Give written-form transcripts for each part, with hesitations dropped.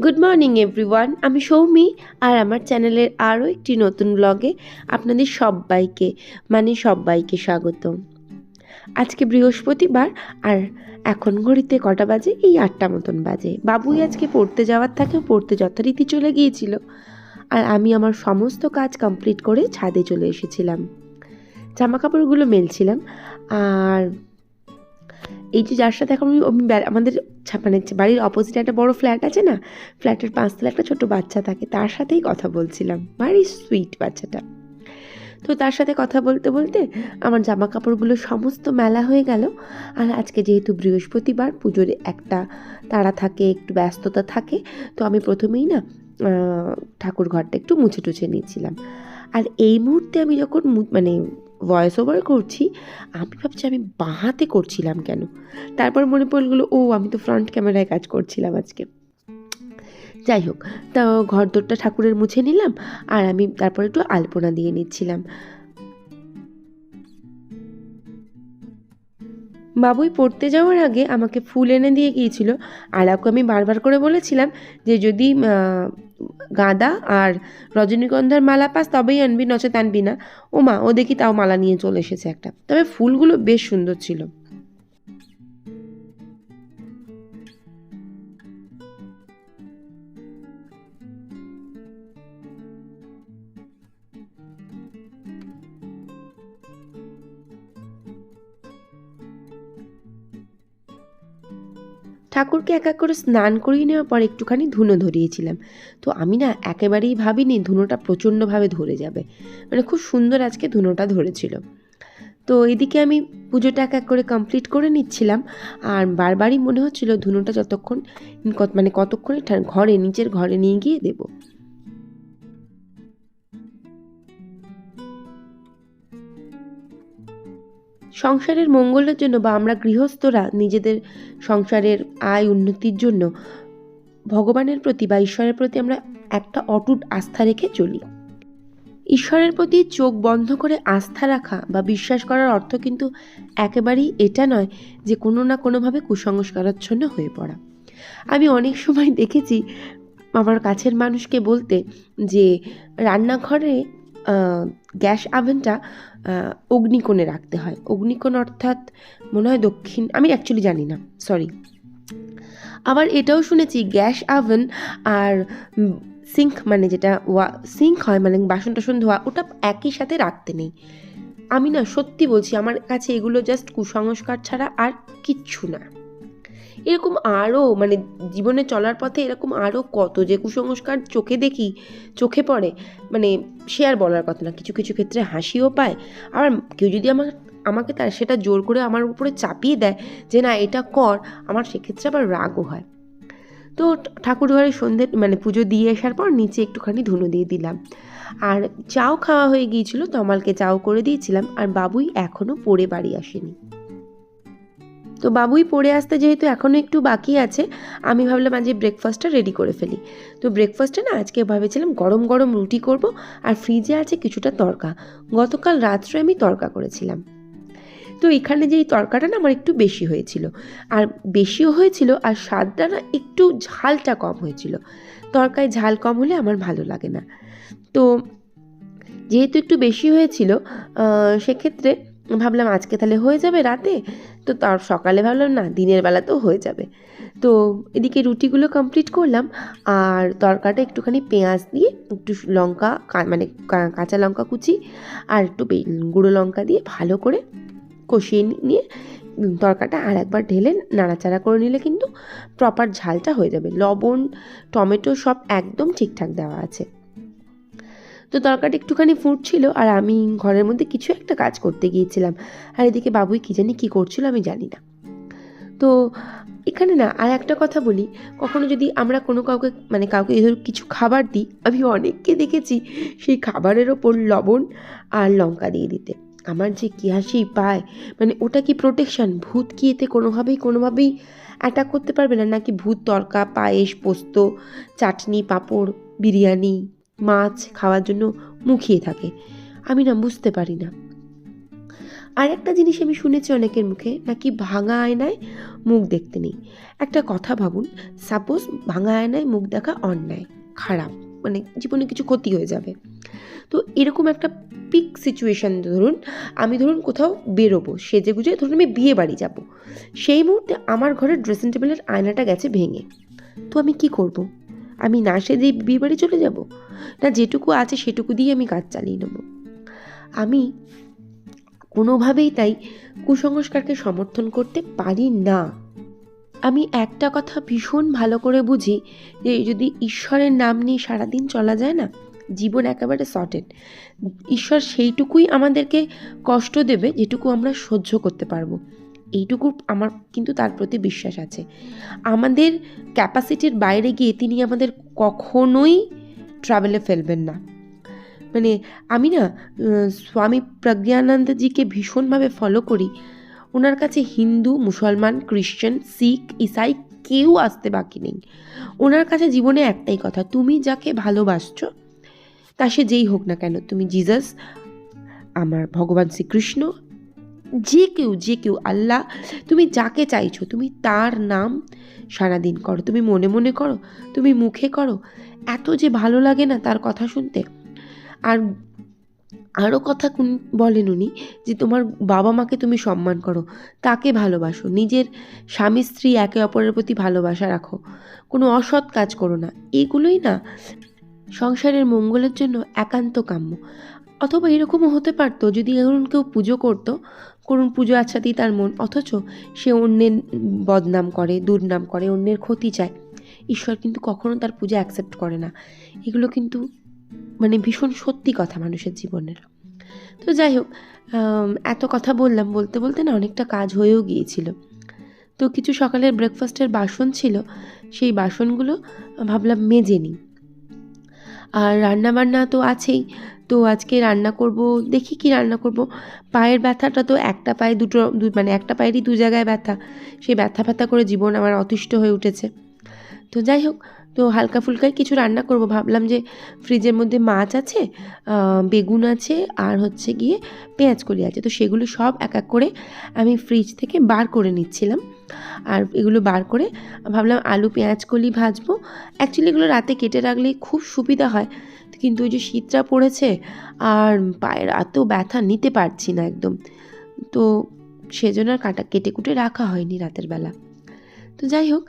Good morning everyone, আমি সৌমি আর আমার চ্যানেলের আরও একটি নতুন ব্লগে আপনাদের সবাইকে স্বাগত। আজকে বৃহস্পতিবার আর এখন ঘড়িতে কটা বাজে? এই 8টা মতন বাজে। বাবুই আজকে পড়তে যাওয়ার থাকে, পড়তে যথারীতি চলে গিয়েছিল আর আমি আমার সমস্ত কাজ কমপ্লিট করে ছাদে চলে এসেছিলাম। জামা কাপড়গুলো মেলছিলাম। আর এই যে যার সাথে এখন আমাদের মানে বাড়ির অপোজিটে একটা বড় ফ্ল্যাট আছে না, ফ্ল্যাটের 5তলায় একটা ছোট বাচ্চা থাকে, তার সাথেই কথা বলছিলাম। ভারী সুইট বাচ্চাটা। তো তার সাথে কথা বলতে বলতে আমার জামা কাপড়গুলো সমস্ত মেলা হয়ে গেল। আর আজকে যেহেতু বৃহস্পতিবার, পুজোর একটা তাড়া থাকে, একটু ব্যস্ততা থাকে, তো আমি প্রথমেই না ঠাকুর ঘরটা একটু মুছে টুছে নিয়েছিলাম। আর এই মুহূর্তে আমি যখন মানে ভয়েস ওভার করছি, আমি ভাবছি আমি বাঁ হাতে করছিলাম কেন। তারপর মনে পড়লো, আমি তো ফ্রন্ট ক্যামেরায় কাজ করছিলাম আজকে। যাই হোক, তা ঘর দোরটা ঠাকুরের মুছে নিলাম আর আমি তারপর একটু আলপনা দিয়ে নিচ্ছিলাম। বাবুই পড়তে যাওয়ার আগে আমাকে ফুল এনে দিয়ে গিয়েছিল, আর ওকে আমি বারবার করে বলেছিলাম যে যদি গাঁদা আর রজনীগন্ধার মালা পাস তবেই আনবি, নচেত আনবি না। ও মা, ও দেখি তাও মালা নিয়ে চলে এসেছে একটা। তবে ফুলগুলো বেশ সুন্দর ছিল। ঠাকুরকে এক এক করে স্নান করিয়ে নেওয়ার পর একটুখানি ধুনো ধরিয়েছিলাম। তো আমি না একেবারেই ভাবিনি ধুনোটা প্রচণ্ডভাবে ধরে যাবে, মানে খুব সুন্দর আজকে ধুনোটা ধরেছিল। তো এদিকে আমি পুজোটা এক এক করে কমপ্লিট করে নিচ্ছিলাম আর বারবারই মনে হচ্ছিল ধুনোটা যতক্ষণ মানে কতক্ষণে নিচের ঘরে নিয়ে গিয়ে দেবো। সংসারের মঙ্গলের জন্য বা আমরা গৃহস্থরা নিজেদের সংসারের আয় উন্নতির জন্য ভগবানের প্রতি বা ঈশ্বরের প্রতি আমরা একটা অটুট আস্থা রেখে চলি। ঈশ্বরের প্রতি চোখ বন্ধ করে আস্থা রাখা বা বিশ্বাস করার অর্থ কিন্তু একেবারেই এটা নয় যে কোনো না কোনোভাবে কুসংস্কারাচ্ছন্ন হয়ে পড়া। আমি অনেক সময় দেখেছি আমার কাছের মানুষকে বলতে যে রান্নাঘরে গ্যাস আভেনটা অগ্নিকোণে রাখতে হয়। অগ্নিকোণ অর্থাৎ মনে হয় দক্ষিণ, আমি অ্যাকচুয়ালি জানি না, সরি। আবার এটাও শুনেছি গ্যাস আভেন আর সিঙ্ক, মানে যেটা সিঙ্ক হয় মানে বাসন টাসন ধোয়া, ওটা একই সাথে রাখতে নেই। আমি না সত্যি বলছি, আমার কাছে এগুলো জাস্ট কুসংস্কার ছাড়া আর কিচ্ছু না। এরকম আরও মানে জীবনে চলার পথে এরকম আরও কত যে কুসংস্কার চোখে পড়ে, মানে সে আর বলার কথা না। কিছু কিছু ক্ষেত্রে হাসিও পায়, আবার কেউ যদি আমাকে তার সেটা জোর করে আমার উপরে চাপিয়ে দেয় যে না এটা কর, আমার সেক্ষেত্রে আবার রাগও হয়। তো ঠাকুর ঘরে সন্ধ্যে মানে পুজো দিয়ে আসার পর নিচে একটুখানি ধুনো দিয়ে দিলাম। আর চাও খাওয়া হয়ে গিয়েছিল, তমালকে চাও করে দিয়েছিলাম। আর বাবুই এখনও পড়ে বাড়ি আসেনি। তো বাবুই পড়ে আসতে যেহেতু এখনও একটু বাকি আছে, আমি ভাবলাম আজকে ব্রেকফাস্টটা রেডি করে ফেলি। তো ব্রেকফাস্টে না আজকে ভেবেছিলাম গরম গরম রুটি করব, আর ফ্রিজে আছে কিছুটা তড়কা। গতকাল রাত্রে আমি তড়কা করেছিলাম। তো এখানে যে এই তড়কাটা না আমার একটু বেশি হয়েছিল, আর বেশিও হয়েছিল আর স্বাদটা না একটু ঝালটা কম হয়েছিল। তড়কায় ঝাল কম হলে আমার ভালো লাগে না। তো যেহেতু একটু বেশি হয়েছিল, সেক্ষেত্রে ভাবলাম আজকে তাহলে হয়ে যাবে রাতে, তো তার সকালে ভাবলাম না দিনের বেলাতেও হয়ে যাবে। তো এদিকে রুটিগুলো কমপ্লিট করলাম আর তরকাটা একটুখানি পেঁয়াজ দিয়ে একটু লঙ্কা মানে কাঁচা লঙ্কা কুচি আর একটু গুঁড়ো লঙ্কা দিয়ে ভালো করে কষিয়ে নিয়ে তরকাটা আর একবার ঢেলে নাড়াচাড়া করে নিলে কিন্তু প্রপার ঝালটা হয়ে যাবে। লবণ টমেটো সব একদম ঠিকঠাক দেওয়া আছে। তো তরকারিটা একটুখানি ফুটছিল আর আমি ঘরের মধ্যে কিছু একটা কাজ করতে গিয়েছিলাম, আর এদিকে বাবুই কী জানি কী করছিল আমি জানি না। তো এখানে না আর একটা কথা বলি, কখনো যদি আমরা কাউকে ধর কিছু খাবার দিই, আমি অনেককে দেখেছি সেই খাবারের ওপর লবণ আর লঙ্কা দিয়ে দিতে। আমার যে কী হাসি পায়, মানে ওটা কি প্রোটেকশন? ভূত কি এতে কোনোভাবেই অ্যাটাক করতে পারবে না? নাকি ভূত তরকা, পায়েস, পোস্ত, চাটনি, পাঁপড়, বিরিয়ানি, মাছ খাওয়ার জন্য মুখিয়ে থাকে? আমি না বুঝতে পারি না। আর একটা জিনিস আমি শুনেছি অনেকের মুখে, নাকি ভাঙা আয়নায় মুখ দেখতে নেই। একটা কথা ভাবুন, সাপোজ ভাঙা আয়নায় মুখ দেখা অন্যায়, খারাপ, মানে জীবনে কিছু ক্ষতি হয়ে যাবে। তো এরকম একটা পিক সিচুয়েশান, ধরুন কোথাও বেরোবো সেজে গুজে, ধরুন আমি বিয়ে বাড়ি যাব, সেই মুহূর্তে আমার ঘরের ড্রেসিং টেবিলের আয়নাটা গেছে ভেঙে, তো আমি কি করব? আমি না সেজে বিয়ে বাড়ি চলে যাব, না যেটুকু আছে সেটুকু দিয়ে আমি কাজ চালিয়ে নেব? আমি কোনোভাবেই তাই কুসংস্কারকে সমর্থন করতে পারি না। আমি একটা কথা ভীষণ ভালো করে বুঝি, যে যদি ঈশ্বরের নাম নিয়ে সারাদিন চলা যায় না, জীবন একেবারে সর্টেড। ঈশ্বর সেইটুকুই আমাদেরকে কষ্ট দেবে যেটুকু আমরা সহ্য করতে পারবো, এইটুকু আমার কিন্তু তার প্রতি বিশ্বাস আছে। আমাদের ক্যাপাসিটির বাইরে গিয়ে তিনি আমাদের কখনোই ট্রাভেলে ফেলবেন না। মানে আমি না স্বামী প্রজ্ঞানন্দজিকে ভীষণভাবে ফলো করি। ওনার কাছে হিন্দু, মুসলমান, খ্রিশ্চান, শিখ, ইসাই কেউ আসতে বাকি নেই। ওনার কাছে জীবনে একটাই কথা, তুমি যাকে ভালোবাসছো, তা সে যেই হোক না কেন, তুমি জিজাস, আমার ভগবান শ্রীকৃষ্ণ, যে কেউ আল্লাহ, তুমি যাকে চাইছো তুমি তার নাম সারাদিন করো, তুমি মনে মনে করো, তুমি মুখে করো, এত যে ভালো লাগে না তার কথা শুনতে। আর আরও কথা বলেন উনি, যে তোমার বাবা মাকে তুমি সম্মান করো, তাকে ভালোবাসো, নিজের স্বামী স্ত্রী একে অপরের প্রতি ভালোবাসা রাখো, কোনো অসৎ কাজ করো না। এগুলোই না সংসারের মঙ্গলের জন্য একান্ত কাম্য। অথবা এরকমও হতে পারতো, যদি ধরুন কেউ পুজো করতো, করুন পুজো আচ্ছাতেই তার মন, অথচ সে অন্যের বদনাম করে, দুর্নাম করে, অন্যের ক্ষতি চায়, ঈশ্বর কিন্তু কখনো তার পূজা অ্যাকসেপ্ট করে না। এগুলো কিন্তু মানে ভীষণ সত্যি কথা মানুষের জীবনের। তো যাই হোক, এত কথা বললাম, বলতে বলতে না অনেকটা কাজ হয়েও গিয়েছিল। তো কিছু সকালের ব্রেকফাস্টের বাসন ছিল, সেই বাসনগুলো ভাবলাম মেজে নিই। আর রান্নাবান্না তো আছেই, তো আজকে রান্না করব, দেখি কি রান্না করব। পায়ের ব্যথাটা তো একটা পায়ে মানে একটা পায়েরই দু জায়গায় ব্যথা, সেই ব্যথা ব্যথা করে জীবন আমার অতিষ্ঠ হয়ে উঠেছে। তো যাই হোক, তো হালকা ফুলকাই কিছু রান্না করব। ভাবলাম যে ফ্রিজের মধ্যে মাছ আছে, বেগুন আছে, আর হচ্ছে গিয়ে পেঁয়াজকলি আছে, তো সেগুলো সব এক এক করে আমি ফ্রিজ থেকে বার করে নিচ্ছিলাম। আর এগুলো বার করে ভাবলাম আলু পেঁয়াজকলি ভাজবো। অ্যাকচুয়ালি এগুলো রাতে কেটে রাখলেই খুব সুবিধা হয়, কিন্তু ওই যে শীতটা পড়েছে আর পায়ের এত ব্যথা নিতে পারছি না একদম, তো সেজন্য আর কেটে কুটে রাখা হয়নি রাতের বেলা। তো যাই হোক,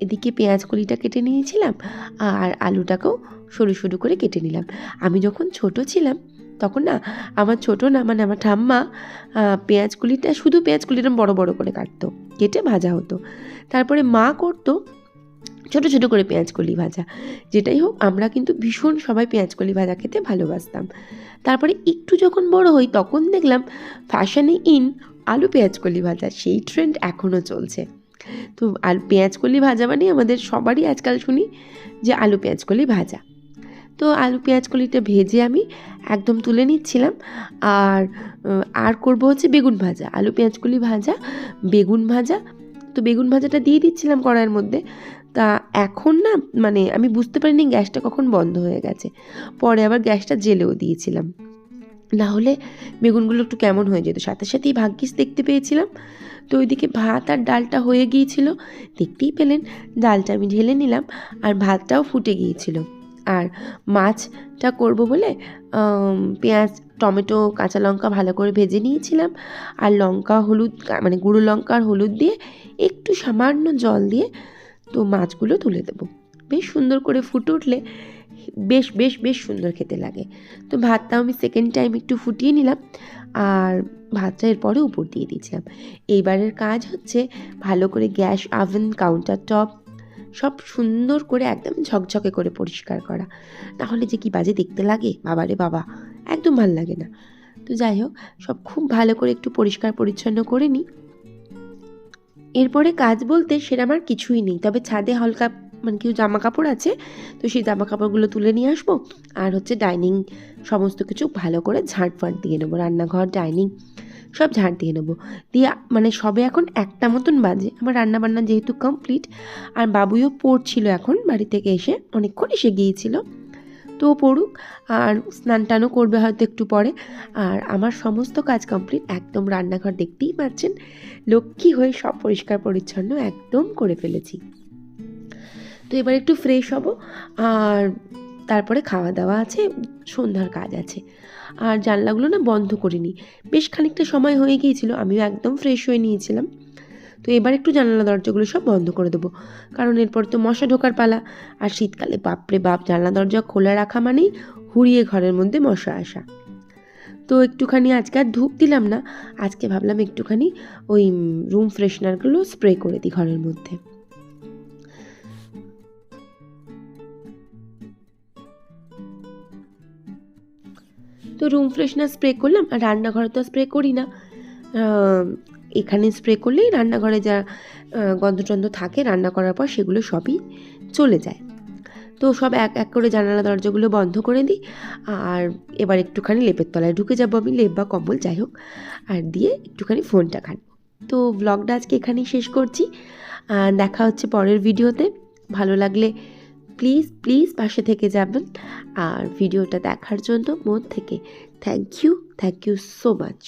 এদিকে পেঁয়াজকলিটা কেটে নিয়েছিলাম, আর আলুটাকেও সরু সরু করে কেটে নিলাম। আমি যখন ছোট ছিলাম তখন না, আমার মানে আমার ঠাম্মা শুধু পেঁয়াজকলিটা বড় বড় করে কাটতো, কেটে ভাজা হতো। তারপরে মা করতো ছোট ছোট করে পেঁয়াজকলি ভাজা। যেটাই হোক, আমরা কিন্তু ভীষণ সবাই পেঁয়াজকলি ভাজা খেতে ভালোবাসতাম। তারপরে একটু যখন বড় হই তখন দেখলাম ফ্যাশনে ইন আলু পেঁয়াজকলি ভাজা, সেই ট্রেন্ড এখনও চলছে। তো পেঁয়াজকলি ভাজা মানে আমাদের সবারই আজকাল শুনি যে আলু পেঁয়াজকলি ভাজা। তো আলু পেঁয়াজকলিটা ভেজে আমি একদম তুলে নিচ্ছিলাম। আর করবো হচ্ছে বেগুন ভাজা, আলু পেঁয়াজকলি ভাজা, বেগুন ভাজা। তো বেগুন ভাজাটা দিয়ে দিচ্ছিলাম কড়াইয়ের মধ্যে। তা এখন না মানে আমি বুঝতে পারিনি গ্যাসটা কখন বন্ধ হয়ে গেছে, পরে আবার গ্যাসটা জ্বেলেও দিয়েছিলাম, না হলে বেগুনগুলো একটু কেমন হয়ে যেত। সাথে সাথেই ভাগ্যিস দেখতে পেয়েছিলাম। তো ওইদিকে ভাত আর ডালটা হয়ে গিয়েছিল, দেখতেই পেলেন ডালটা আমি ঢেলে নিলাম, আর ভাতটাও ফুটে গিয়েছিল। আর মাছটা করব বলে পেঁয়াজ, টমেটো, কাঁচা লঙ্কা ভালো করে ভেজে নিয়েছিলাম, আর লঙ্কা হলুদ মানে গুঁড়ো লঙ্কা আর হলুদ দিয়ে একটু সামান্য জল দিয়ে তো মাছগুলো তুলে দেবো। বেশ সুন্দর করে ফুটে উঠলে বেশ বেশ বেশ সুন্দর খেতে লাগে। তো ভাতটা আমি সেকেন্ড টাইম একটু ফুটিয়ে নিলাম, আর ভাতটা এরপরে উপর দিয়ে দিয়েছিলাম। এইবারের কাজ হচ্ছে ভালো করে গ্যাস, ওভেন, কাউন্টার টপ সব সুন্দর করে একদম ঝকঝকে করে পরিষ্কার করা, নাহলে যে কি বাজে দেখতে লাগে, বাবারে বাবা, একদম ভাল লাগে না। তো যাই হোক, সব খুব ভালো করে একটু পরিষ্কার পরিচ্ছন্ন করে নিই। এরপরে কাজ বলতে সেটা আমার কিছুই নেই, তবে ছাদে হালকা মানে কিছু জামা কাপড় আছে, তো সেই জামা কাপড়গুলো তুলে নিয়ে আসবো। আর হচ্ছে ডাইনিং সমস্ত কিছু ভালো করে ঝাঁটফাট দিয়ে নেবো, রান্নাঘর, ডাইনিং সব ঝাঁট দিয়ে নেবো। দিয়ে মানে সবে এখন 1টা মতন বাজে, আমার রান্নাবান্না যেহেতু কমপ্লিট, আর বাবুইও পড়ছিল এখন বাড়ি থেকে এসে, অনেকক্ষণ এসে গিয়েছিল। তো তো ও পড়ুক, আর স্নান টানও করবে হয়তো একটু পরে। আর আমার সমস্ত কাজ কমপ্লিট, একদম রান্নাঘর দেখতেই পাচ্ছেন লক্ষ্মী হয়ে সব পরিষ্কার পরিচ্ছন্ন একদম করে ফেলেছি। তো এবার একটু ফ্রেশ হব, আর তারপরে খাওয়া দাওয়া আছে, সন্ধ্যার কাজ আছে। আর জানলাগুলো না বন্ধ করিনি, বেশ খানিকটা সময় হয়ে গিয়েছিল, আমিও একদম ফ্রেশ হয়ে নিয়েছিলাম। তো এবার একটু জানালা দরজাগুলো সব বন্ধ করে দেবো, কারণ এরপর তো মশা ঢোকার পালা। আর শীতকালে বাপরে বাপ, জানলা দরজা খোলা রাখা মানেই হুড়িয়ে ঘরের মধ্যে মশা আসা। তো একটুখানি আজকে আর ধূপ দিলাম না, আজকে ভাবলাম একটুখানি ওই রুম ফ্রেশনারগুলো স্প্রে করে দিই ঘরের মধ্যে। তো রুম ফ্রেশনার স্প্রে করলাম, আর রান্নাঘরে তো স্প্রে করি না, এখানে স্প্রে করলেই রান্নাঘরে যা গন্ধ টন্ধ থাকে রান্না করার পর সেগুলো সবই চলে যায়। তো সব এক এক করে জানালা দরজাগুলো বন্ধ করে দিই, আর এবার একটুখানি লেপের তলায় ঢুকে যাবো আমি, লেপ বা কম্বল যাই হোক, আর দিয়ে একটুখানি ফোনটা ঘাঁটবো। তো ব্লগটা আজকে এখানেই শেষ করছি, দেখা হচ্ছে পরের ভিডিওতে। ভালো লাগলে প্লিজ প্লিজ পাশে থেকে যাবেন, আর ভিডিওটা দেখার জন্য মন থেকে থ্যাংক ইউ সো মাচ।